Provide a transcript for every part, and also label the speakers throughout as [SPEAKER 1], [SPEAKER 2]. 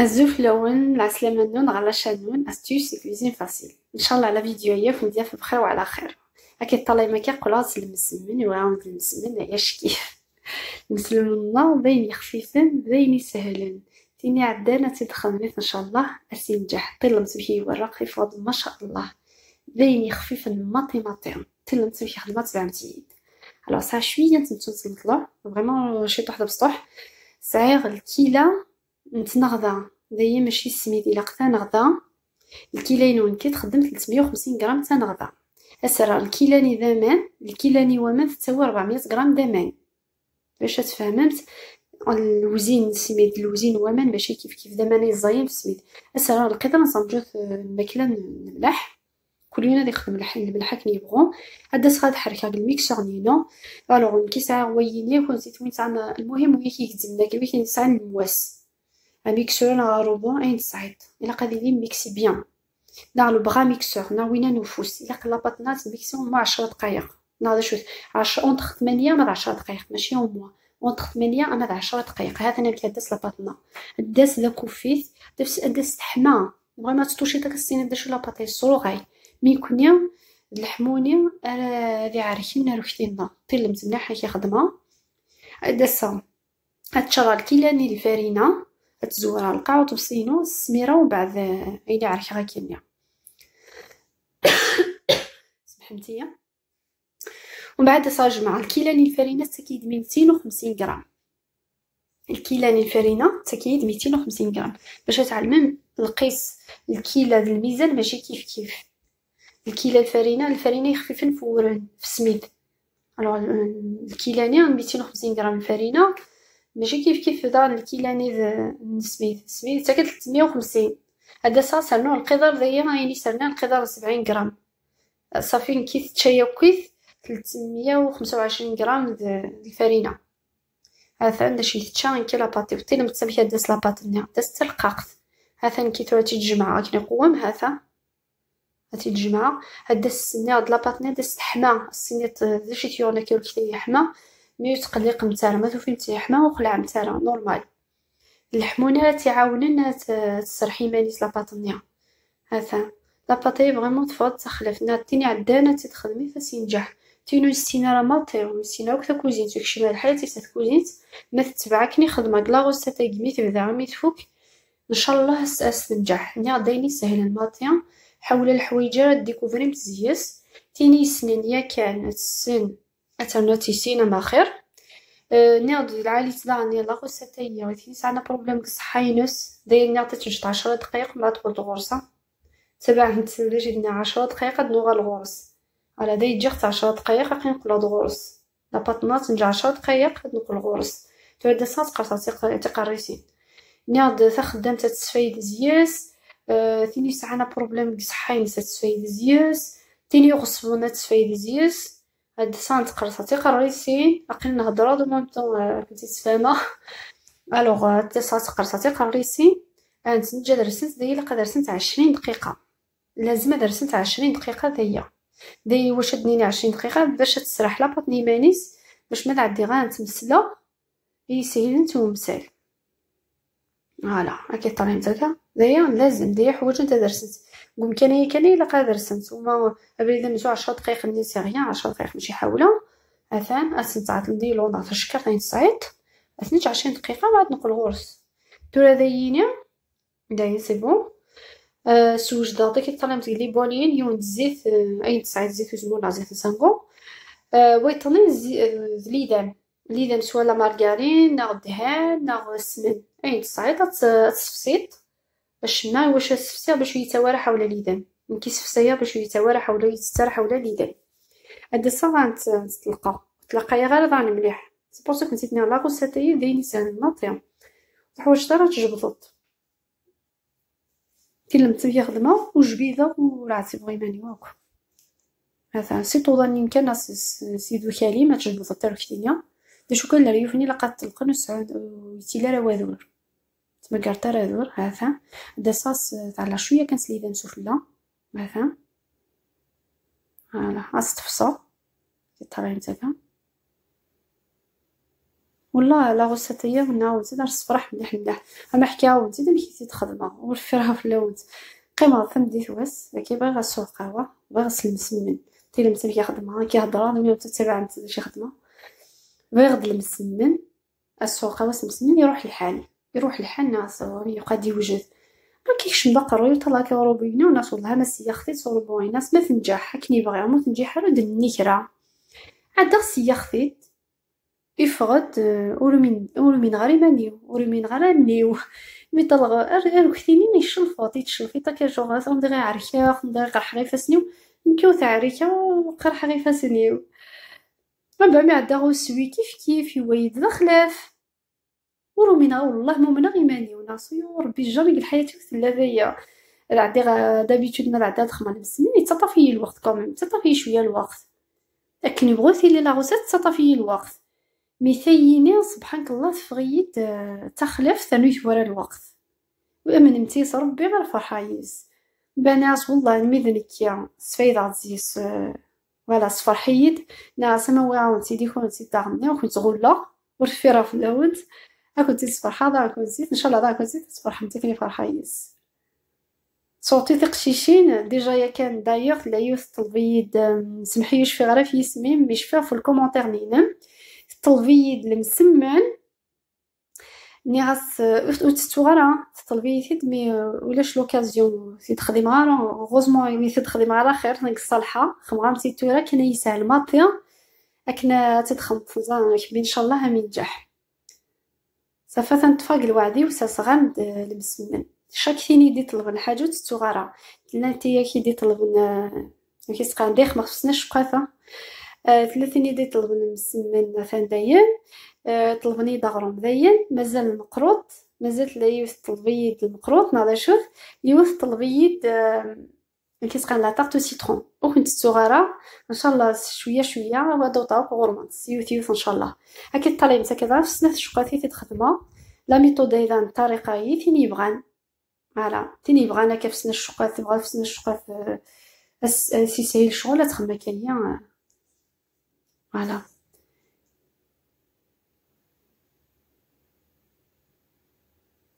[SPEAKER 1] الزوف لون العسلامة النون على شانون استيوس كوزين فاسيل ان شاء الله على فيديو وندير في بخير وعلى خير. هاكي طلعي ما كيقولاص المسمن وعاود المسمن عياش كيف مسلمنا بين خفيفا بين سهلا تيني عدانا تدخل ان شاء الله اسي نجح طيل مسبحي والرقي فاضل ما شاء الله بين خفيفا ماطي ماطي طيل مسبحي خدمات بعمتيد على صح شويه نطلع فريمون شي واحده بسطح صغير الكيله نتنغدا دايا ماشي السميد الا قتا نغدا الكيلانون كتخدم 350 غرام تاع نغدا اسرا الكيلاني ذامان الكيلاني ومان تساوي 400 غرام دامان باش تفهمت الوزين السميد الوزين ومان ماشي كيف داماني الزايم في السميد اسرا لقيت نصنجو الماكله الملح كلنا اللي يخدم الملح كي يبغون هذا صاد حركه الميكسور نينا الوغ كي ساعه ويني وزيت وين تاعنا المهم وين كيخدمنا كي نسعى المواس ميكسور روبون اين صعيد الا قادرين ميكسي بيان نا لو بغا ميكسور نا وين نفوس الا قلبطنات ميكسيون مع 10 دقائق نا شوف 10 اونتر 8 مع 10 دقائق ماشي او موا اونتر 8 مع 10 دقائق هذا انا كداس لاباطنا داس لا كوفيت داس تحمى فريمون تطوشي داك السين داش لاباطي صروغاي مي كونيا اللحموني اللي عارفين روحتينا طيل مزناحه كي خدمه داسا هتشغل كيلاني الفارينه تزورها القاع وتبصينو السميره ومن بعد ايلا عارفه غا كيميا سمحتيا ومن بعد صاج مع الكيلاني الفارينه تاكيد 250 غرام الكيلاني الفارينه تاكيد 250 غرام باش تعلمي القيس الكيله ديال الميزان ماشي كيف الكيله الفارينه خفيفه نفورن في السميد الوغ الكيلاني 250 غرام الفارينه ماشي كيف دار الكيلاني السميد تاكل 350 هذا صرنا القدر ذيا يعني صرنا القدر 70 غرام صافي كيف تشيا كيف 325 غرام الفارينه هذا عندنا شي تشان كي لاباطي وتينا متسميه داس لاباطنيا داس تلقاقت هذا كي تروتي تجمع كي نقوم هذا هاتي الجمعة هاد السنة هاد لاباطني داس تحمى السنة شي تيورنا كيقولك تاهي حمى مي تقليق متاعها ما توفين تاهي حمى وقلع متاعها نورمال اللحمونة تعاوننا تسرحي مانيس لاباطنيا هذا لاباطي فريمون تفوت تخلفنا تيني عدانا تخدمي فاس ينجح تينو ستينا راه ماطير ستينا وقت كوزين تكشي الحياة تيسات كوزين ما تتبعكني خدمة لاغوس تاقمي تبدا مي تفوك ان شاء الله تنجح نيا دايني سهل الماطيا حول الحويجة ديكوفري متزياس تيني سنين يا كان السن اترنا تيسينا ما خير نيض العالي تدعني لاغو ستايا وثيني سعنا بروبليم الصحة ينس داير نيض تتجد 10 دقائق مع تقول الغرصة تبع نتسولي جدنا 10 دقائق نوغا الغرس على داي جيغت 10 دقائق قين نقول الغرس لاباطنات نجي 10 دقائق نقول الغرس تبدا ساعة قرصة تقريسين نيض تخدم تتسفايد زياس تيني سعنا بروبليم صحة ينس تسفايد زياس تيني غصبونا تسفايد زياس هاد سانت قرصة تقريسين أقل نهضرا دو مام طون كنتي تفهمه الوغ تسعة قرصة تقريسين انت نجا درسنت دايا لقا درسنت 20 دقيقة لازم درسنت 20 دقيقة دايا واش دنيني 20 دقيقة باش تسرح لاباطني مانيس باش ما تعدي غا نتمسلا يسهل ومسال فوالا هاكي طالعين تاكا دايا لازم دايا حوايج نتا درسنت قوم كان لقا درسنت وما ابدا نجو 10 دقائق ندير سي غيان 10 دقائق ماشي حاولة اثان اسنتعات نديرو نعرف الشكر غين صعيد اثنيش 20 دقيقة بعد نقول غرس دورا دايينيا دايا سي بون سوج ضغطي كي طالع تقلي بولين يون الزيت اي تسعة زيت وزمون زيت نسانكو ويطني ليدان سوا لا مارغارين ناغ دهان ناغ السمن اي تصعيد تصفصيط باش ما واش السفسير باش يتوارى حول ليدان كيس فسايا باش يتوارى حول يتسار حول ليدان هاد الصغا تلقى يا غير ضاني مليح سي بور سو كنتي تنير لا غوساتاي ديني سان ناطيا حوايج ترى تجبطت كلمت فيا خدمه وجبيده ورعتي بغي ماني واكو هذا سيتو ظني يمكن سيدو خالي ما تجبط تاع كتينيا دشو كان ريوفني لقات تلقن سعود ويتيلا راه وادور تما كارتا رادور هذا دصاص تاع شويه كان سليده مسفله هذا فوالا استفصا طالعين تاعها والله لا غوصة هي ونعاود زيد نصفرح مليح مليح. انا حكاها ونزيد مشيت تخدمها ورفيرها في اللوز قيمة ثم واس كي باغا السوق قهوة باغا غسل مسمن تي المسمن كيخدمها كيهضر ملي تتبع نتا شي خدمة باغي يغد المسمن السوق قهوة مسمن يروح لحال ناس يقعد يوجد ما كيكش بقرو يطلع كيروبينا وناس والله ما سيا اختي تصوربوي ناس ما تنجح كني باغي ما تنجح راه دير النكرة عاد سيا خفيت يفغد ورمين غير مانيو ورمين غير نيو مي طلع كثيني يشلفط يتشلفي تا كيجو غاس ندير عركه ندير قرح غير فاسنيو نكيو تاع عركه وقرح غير فاسنيو ربع ما عدا غو سوي كيف يويد دخلاف ورومينا والله مؤمنه غير مانيو ناصيو ربي جاري الحياه ثلاثيه العدي دابيتود ما العدا تخمم بسمين يتصطفي الوقت كوميم تصطفي شويه الوقت لكن يبغوثي لي لا غوسات تصطفي الوقت مثيني سبحانك الله تفغيد تخلف ثانويت ورا الوقت ومن امتيس ربي غير فرحايز بناس والله المذنك يا سفيد عزيز ولا صفرحيد ناس ما واعون سيدي كون تاغني وكنت غلا ورفيرا في الاول كنت صفرحه دا كنت زيد ان شاء الله دا كنت زيد تصفرح متكني فرحايز صوتي تقشيشين ديجا يا كان دايوغ لا يوث البيض سمحيوش في غير في اسمي مش فيها في الكومونتير نينم التلفيد المسمن ني غاس وتستوغرا التلفيد مي ولاش لوكازيون في تخدم غارا غوزمون مي في تخدم غارا خير نك الصالحه خمغام تيتورا كان يسهل ماطيا اكنا تدخل زان ان شاء الله هم ينجح صافا تنتفاق الوعدي وساسغان المسمن شاكثيني يدي طلب الحاجه تستوغرا تلاتي كي يدي طلب كيسقى نديخ ما خصناش قاثه ثلاثين يدي طلب المسمن مثلا دايم طلبني دغرم دايم مازال المقروط مازال لا يوث طلبيد المقروط ناضي شوف يوث طلبيد كيسقى لا طارت سيترون وكنت صغيره ان شاء الله شويه شويه وهذا طاوق غورمانس يوث ان شاء الله اكيد طالي مسا كذا في سنه شقاتي تخدمه لا ميثود ايضا الطريقه هي فين يبغان فوالا فين يبغانا كيف سنه الشقات تبغى في سنه الشقات سي سهيل شغل تخدم كاين فوالا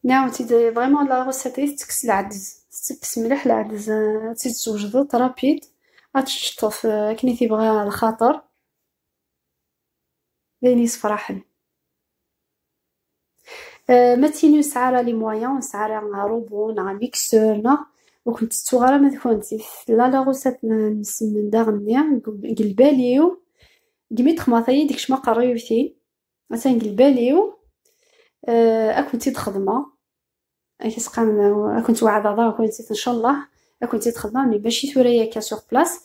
[SPEAKER 1] نعم تيدي فريمون لا روسيت تكس العدز تكس مليح العدز تزوجد رابيد غتشطف كني تيبغى الخاطر لين يصفرحن ما تينو سعاره لي مويان سعاره روبو نا ميكسور نا وكنت صغيره ما كنتي لا روسيت نسمن داغني قلباليو قميت خماطي ديكش ما قريبتي مثلا قلباليو كنتي تخدمه كنت واعده كنت ان شاء الله كنت تخدمه مي باش ثوريا كا سور بلاص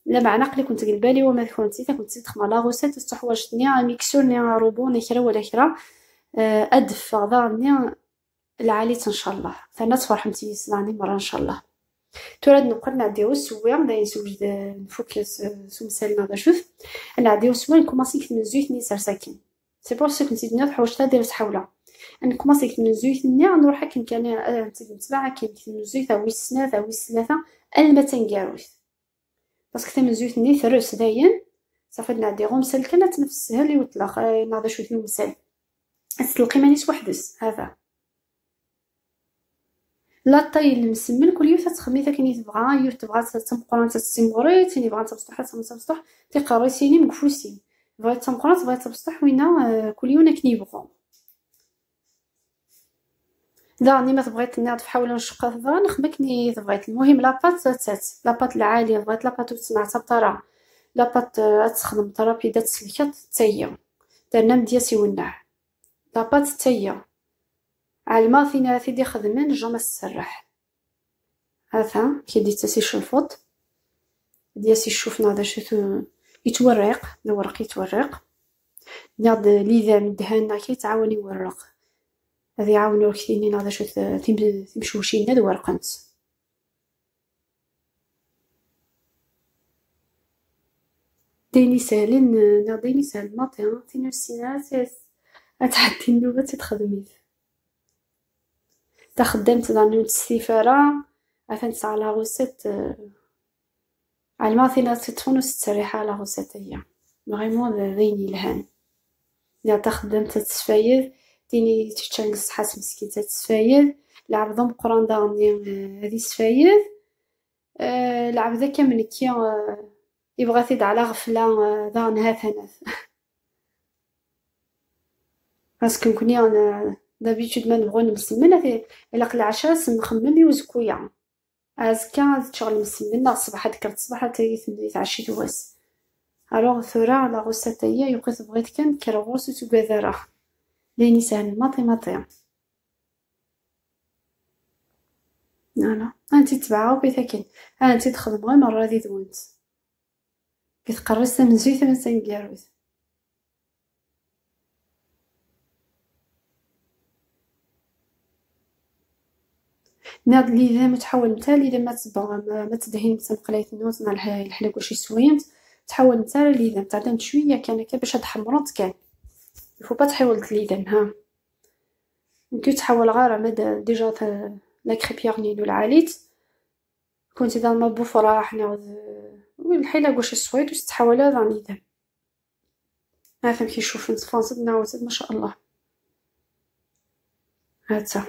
[SPEAKER 1] لا معنى قلي كنت قلبالي وما كنتي تخدم لا غوسيت تحواجتني ميكسور ني روبو ني كرا ولا كرا ادف ضاني العاليت ان شاء الله فانا تفرحمتي سناني مره ان شاء الله توراد نقول نعديو السوير داين سوجد نفوكس سومسالنا دا شوف نعديو السوير نكوماسي من زيت ني ساكن سي بور سو كنتي دنيا حوجتها دير تحوله انا كوماسي من زيت ني نروح هكا كان نتبع كاين من زيت او سنه او ثلاثه ما تنقاروث باسكو من زيت ني ثرس داين صافي نعدي غمسل كانت نفسها اللي وطلق ناضي شويه المسال تلقي مانيش وحدس هذا لا طاي المسمن كل يوم تخمي ثاني تبغى تبغى تمقران تسموري تاني بغا تبسطح تبسطح تقريسيني مكفوسين بغيت تمقران بغيت تبسطح وينا كل يوم كني بغا داني ما بغيت نعرف حاول نشق ثاني نخمكني بغيت المهم لاباط لاباط العاليه بغيت لاباط تصنع بطرا لاباط تخدم طرابيده تسلكات تاهي درنا مدياسي ونع لاباط تاهي علما فينا ثيدي خدمن جا ما تسرح هذا كي ديت سي شلفط دياسي شوفنا هذا شتو يتورق الورق يتورق ناض ليذا مدهنا كي تعاوني يورق هذه يعاونوا كثيرين هذا شو تمشوشين هذا ورقنت ديني سالين ناضيني سال ماطي تينو السينات اتحدي النوبه تخدمي تخدمت دانو السفاره عفنت على غوسيت على ما فينا تتفونو ستريحه على غوسيت هي فريمون ذيني لهان إلا تخدم تتسفايد تيني تشتنقص حاس مسكين تتسفايد العبد مقران داغني هادي سفايد العبد كامل كي يبغى تيد على غفلة داغن هاثناث باسكو كوني انا دابيتود ما نبغو نمسمن الا قل العشاء نخمم يوزكويا ازكا تشغل مسمن الصباح ذكرت الصباح تعشي تواس الوغ ثورا لا غوسات هي يبغي بغيت كان كرغوس وتبادره لاني سهل ماطي فوالا انتي تبعها بيتاكن انتي تخدم غير مرة دي دوانت كتقرص من زيت من سنكاروت ناض لي إذا متحول نتا إذا ما تبغى ما تدهين مثلا قلاية النوت مع الحلاق وشي سوينت تحول نتا ليدام تعدم شويه كان هكا باش هاد حمرات كان يفو با تحول ليدام ها ممكن تحول غير مادا ديجا لا كريبيير نينو العاليت كنت دا ما بوفراح نعود الحلاق وشي سويت وش تحول هذا ليدام هاثم كي يشوف نتفانصد نعاود ما شاء الله هاتا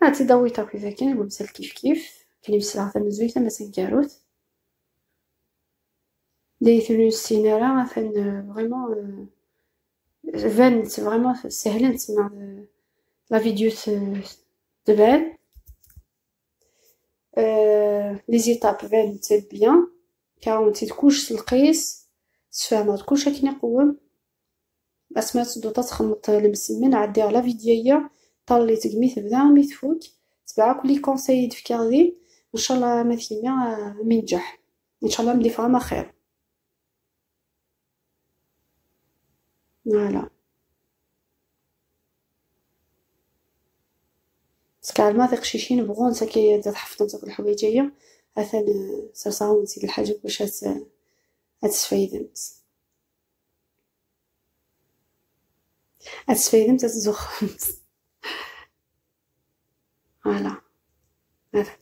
[SPEAKER 1] هاتي ضويتها كيفا كان المسال كيف كان يمسل هذا مزويته ما سنكاروت دايثلو السينارا مثلا فريمون فانت فريمون سهلة نسمع لا فيديو تبان لي زيتاب فانت بيان كاونتي تكونش القيس تفهمات كلشي كي نقوم اسماء تدو تخمط المسمن عدي على فيديويا طالي تقمي تبدا مي تفوت تبع كل كونساي يدفك غادي ان شاء الله مثيلا منجح ان شاء الله ملي فما خير فوالا باسكو ما تقشيشين بغون ساكي تحفظ نتا الحوايجيه مثلا صاصاو نسيت الحاجه باش هتسفايدمت هتسفايدمت تزخمت فوالا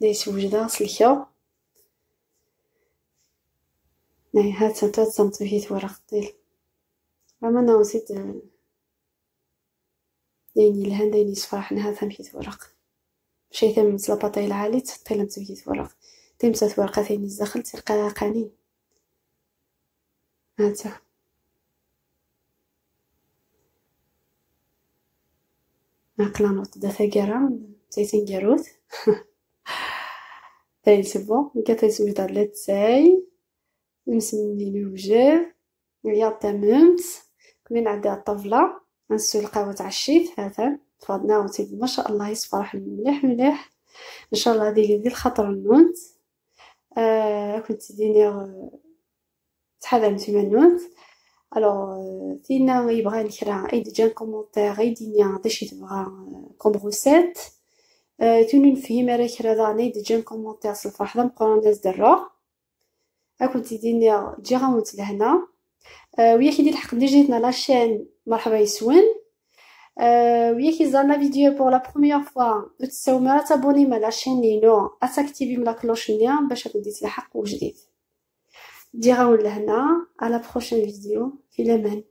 [SPEAKER 1] دايس وجده سلكه ناي هات انت تصمت فيه ورق ديال اما انا نسيت دايني الهان دايني صفاح نها ثم فيه ورق شي ثم مثل باطاي العالي تحطي لهم فيه ورق تمسات ورقه ثاني الزخل تلقى قانين هاتا نقلا نوط دا ثقارا تيسين جاروت تاي سبو نكا سويت على تاي نسمي الوجه ويا تممت كمين عندي الطفله نسول القهوه تاع الشيف هذا تفضنا وتيد ما شاء الله يصفرح مليح ان شاء الله هذه ديال الخطر النونت كنت ديني تحضرت من النونت الوغ تينا يبغى نكرا اي ديجا كومونتير اي دينيا داشي تبغى كوم روسيت توني نفهم راه كرا داني ديجا كومونتير صفاح مقران ناس درا كنت ديني تجي غاونت لهنا ويا كي الحق جيتنا لاشين مرحبا يسون ويا كي زرنا فيديو بور لا بروميير فوا تساو ما تابوني مع لاشين نينو اتاكتيفي من لا كلوش نيا باش تدي تلحق وجديد دي غاون لهنا على بروشين فيديو في الامان.